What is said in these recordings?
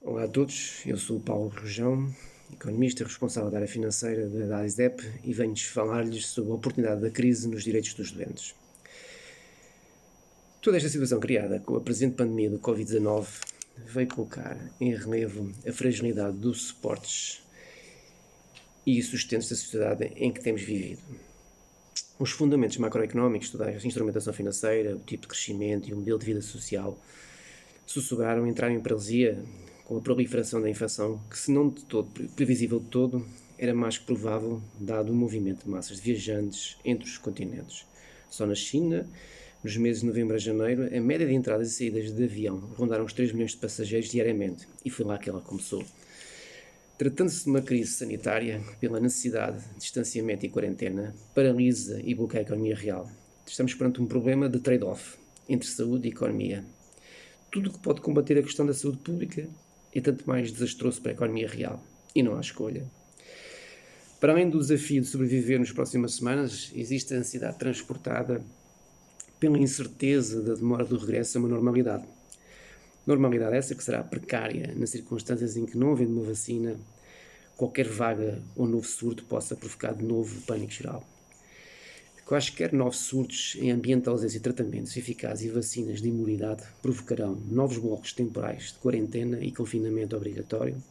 Olá a todos, eu sou o Paulo Rojão, economista responsável da área financeira da AISEP e venho-lhes falar-lhes sobre a oportunidade da crise nos direitos dos doentes. Toda esta situação criada com a presente pandemia do Covid-19 veio colocar em relevo a fragilidade dos suportes e sustentos da sociedade em que temos vivido. Os fundamentos macroeconómicos, toda a instrumentação financeira, o tipo de crescimento e o modelo de vida social sussurraram entrar em paralisia com a proliferação da inflação, que se não de todo previsível de todo, era mais que provável, dado o movimento de massas de viajantes entre os continentes. Só na China, nos meses de novembro a janeiro, a média de entradas e saídas de avião rondaram os 3 milhões de passageiros diariamente, e foi lá que ela começou. Tratando-se de uma crise sanitária, pela necessidade de distanciamento e quarentena, paralisa e bloqueia a economia real. Estamos perante um problema de trade-off entre saúde e economia. Tudo o que pode combater a questão da saúde pública é tanto mais desastroso para a economia real, e não há escolha. Para além do desafio de sobreviver nas próximas semanas, existe a ansiedade transportada pela incerteza da demora do regresso a uma normalidade. Normalidade essa que será precária nas circunstâncias em que, não havendo uma vacina, qualquer vaga ou novo surto possa provocar de novo pânico geral. Quaisquer novos surtos em ambiente de ausência de tratamentos eficazes e vacinas de imunidade provocarão novos blocos temporais de quarentena e confinamento obrigatório,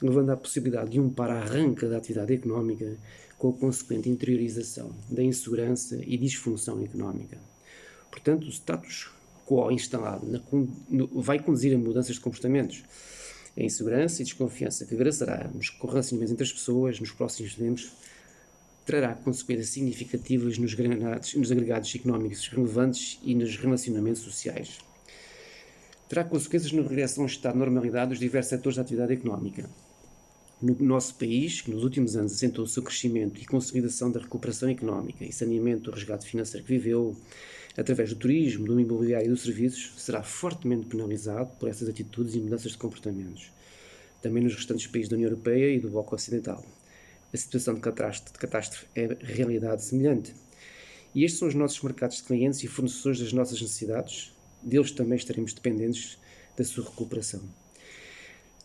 levando à possibilidade de um para-arranque da atividade económica com a consequente interiorização da insegurança e disfunção económica. Portanto, o status quo instalado vai conduzir a mudanças de comportamentos. A insegurança e desconfiança que agraçará nos correlacionamentos entre as pessoas nos próximos tempos trará consequências significativas nos agregados económicos relevantes e nos relacionamentos sociais. Terá consequências no regresso a um estado de normalidade dos diversos setores da atividade económica. No nosso país, que nos últimos anos assentou o seu crescimento e consolidação da recuperação económica e saneamento do resgate financeiro que viveu, através do turismo, do imobiliário e dos serviços, será fortemente penalizado por essas atitudes e mudanças de comportamentos. Também nos restantes países da União Europeia e do Bloco Ocidental. A situação de catástrofe é realidade semelhante. E estes são os nossos mercados de clientes e fornecedores das nossas necessidades. Deles também estaremos dependentes da sua recuperação.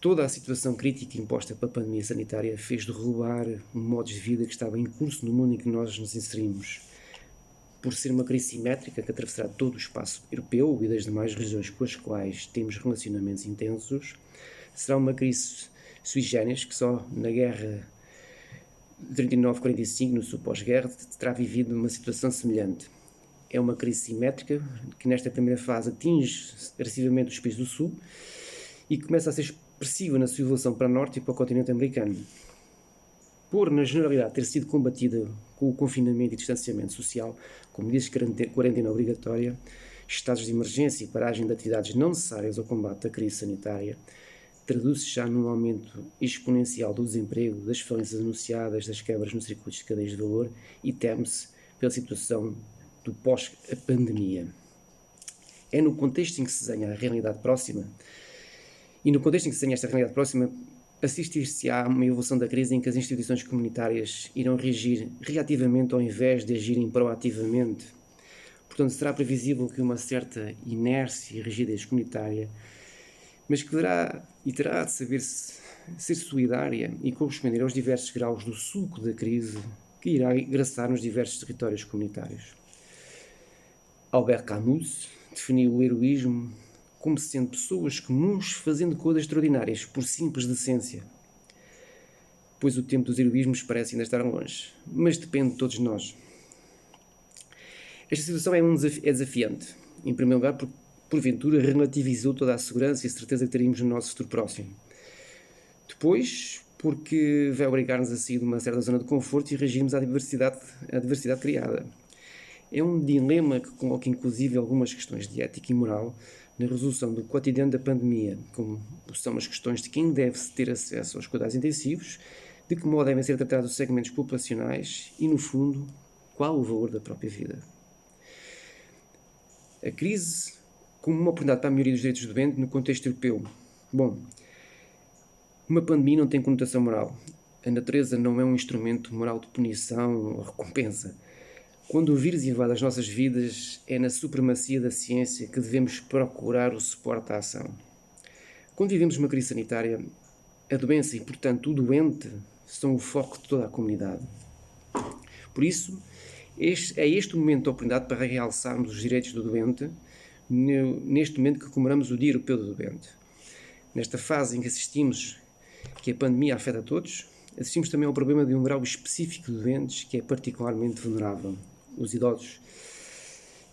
Toda a situação crítica imposta pela pandemia sanitária fez derrubar modos de vida que estava em curso no mundo em que nós nos inserimos. Por ser uma crise simétrica que atravessará todo o espaço europeu e das demais regiões com as quais temos relacionamentos intensos, será uma crise sui generis que só na guerra 39-45, no seu pós-guerra, terá vivido uma situação semelhante. É uma crise simétrica que nesta primeira fase atinge agressivamente os países do Sul e começa a ser expressiva na sua evolução para o Norte e para o continente americano. Por, na generalidade, ter sido combatida com o confinamento e distanciamento social, com medidas de quarentena obrigatória, estados de emergência e paragem de atividades não necessárias ao combate da crise sanitária, traduz-se já num aumento exponencial do desemprego, das falências anunciadas, das quebras nos circuitos de cadeias de valor e teme-se pela situação do pós-pandemia. É no contexto em que se desenha a realidade próxima, e no contexto em que se desenha esta realidade próxima, assistir-se-á a uma evolução da crise em que as instituições comunitárias irão reagir reativamente ao invés de agirem proativamente. Portanto, será previsível que uma certa inércia e rigidez comunitária, mas que terá de saber ser solidária e corresponder aos diversos graus do sulco da crise que irá engraçar nos diversos territórios comunitários. Albert Camus definiu o heroísmo como sendo pessoas comuns fazendo coisas extraordinárias por simples decência. Pois o tempo dos heroísmos parece ainda estar longe, mas depende de todos nós. Esta situação é desafiante, em primeiro lugar porque porventura relativizou toda a segurança e a certeza que teríamos no nosso futuro próximo. Depois, porque vai obrigar-nos a sair de uma certa zona de conforto e reagirmos à diversidade criada. É um dilema que coloca inclusive algumas questões de ética e moral na resolução do cotidiano da pandemia, como são as questões de quem deve ter acesso aos cuidados intensivos, de que modo devem ser tratados os segmentos populacionais e, no fundo, qual o valor da própria vida. A crise como uma oportunidade para a melhoria dos direitos do doente no contexto europeu. Bom, uma pandemia não tem conotação moral. A natureza não é um instrumento moral de punição ou recompensa. Quando o vírus invade as nossas vidas, é na supremacia da ciência que devemos procurar o suporte à ação. Quando vivemos uma crise sanitária, a doença e, portanto, o doente são o foco de toda a comunidade. Por isso, é este o momento de oportunidade para realçarmos os direitos do doente, neste momento que comemoramos o Dia Europeu do Doente. Nesta fase em que assistimos que a pandemia afeta a todos, assistimos também ao problema de um grau específico de doentes que é particularmente vulnerável, os idosos.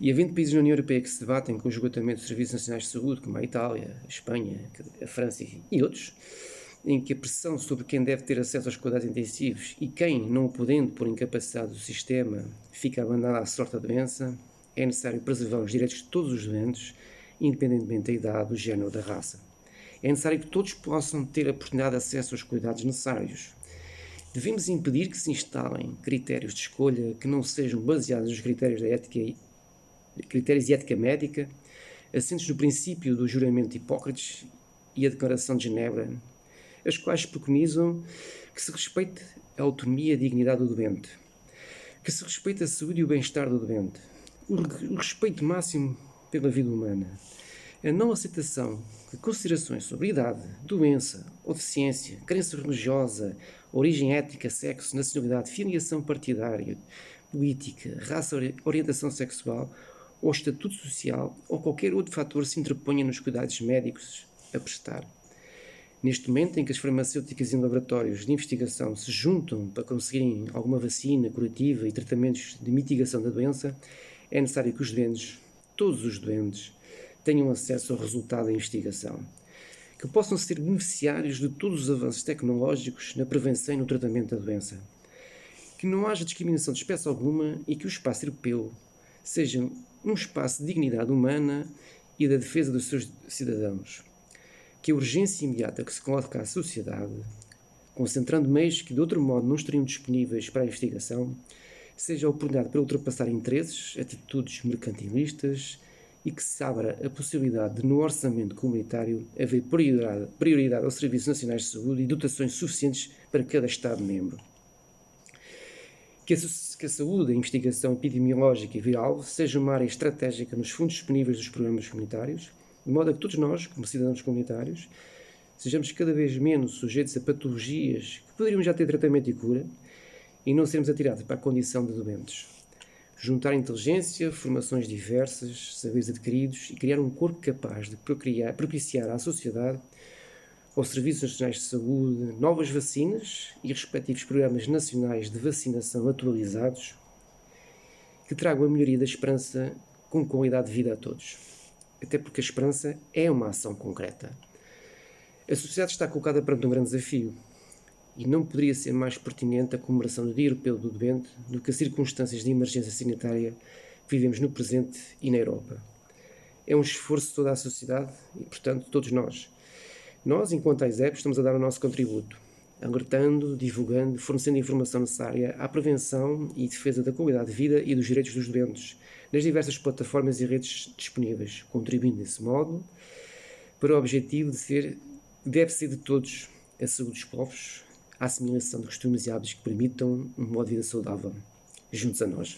E havendo países na União Europeia que se debatem com o esgotamento dos serviços nacionais de saúde, como a Itália, a Espanha, a França e outros, em que a pressão sobre quem deve ter acesso aos cuidados intensivos e quem, não o podendo por incapacidade do sistema, fica abandonado à sorte da doença, é necessário preservar os direitos de todos os doentes, independentemente da idade, do género ou da raça. É necessário que todos possam ter a oportunidade de acesso aos cuidados necessários. Devemos impedir que se instalem critérios de escolha que não sejam baseados nos critérios de ética médica, assentes no princípio do juramento de Hipócrates e a Declaração de Genebra, as quais preconizam que se respeite a autonomia e a dignidade do doente, que se respeite a saúde e o bem-estar do doente, o respeito máximo pela vida humana, a não aceitação de considerações sobre idade, doença ou deficiência, crença religiosa, origem étnica, sexo, nacionalidade, filiação partidária, política, raça, orientação sexual ou estatuto social ou qualquer outro fator se interponha nos cuidados médicos a prestar. Neste momento em que as farmacêuticas e laboratórios de investigação se juntam para conseguirem alguma vacina curativa e tratamentos de mitigação da doença, é necessário que os doentes, todos os doentes, tenham acesso ao resultado da investigação, que possam ser beneficiários de todos os avanços tecnológicos na prevenção e no tratamento da doença, que não haja discriminação de espécie alguma e que o espaço europeu seja um espaço de dignidade humana e da defesa dos seus cidadãos, que a urgência imediata que se coloca à sociedade, concentrando meios que de outro modo não estariam disponíveis para a investigação, seja a oportunidade para ultrapassar interesses, atitudes mercantilistas e que se abra a possibilidade de, no orçamento comunitário, haver prioridade aos Serviços Nacionais de Saúde e dotações suficientes para cada Estado-membro. Que a saúde, a investigação epidemiológica e viral seja uma área estratégica nos fundos disponíveis dos programas comunitários, de modo a que todos nós, como cidadãos comunitários, sejamos cada vez menos sujeitos a patologias que poderiam já ter tratamento e cura e não sermos atirados para a condição de doentes. Juntar inteligência, formações diversas, saberes adquiridos e criar um corpo capaz de propiciar à sociedade, aos Serviços Nacionais de Saúde, novas vacinas e respectivos programas nacionais de vacinação atualizados que tragam a melhoria da esperança com qualidade de vida a todos. Até porque a esperança é uma ação concreta. A sociedade está colocada perante um grande desafio e não poderia ser mais pertinente a comemoração do Dia Europeu do Doente do que as circunstâncias de emergência sanitária que vivemos no presente e na Europa. É um esforço de toda a sociedade e, portanto, de todos nós. Nós, enquanto AISEP, estamos a dar o nosso contributo, alertando, divulgando, fornecendo a informação necessária à prevenção e defesa da qualidade de vida e dos direitos dos doentes, nas diversas plataformas e redes disponíveis, contribuindo desse modo para o objetivo deve ser de todos a saúde dos povos, a assimilação de costumes e hábitos que permitam um modo de vida saudável, juntos a nós.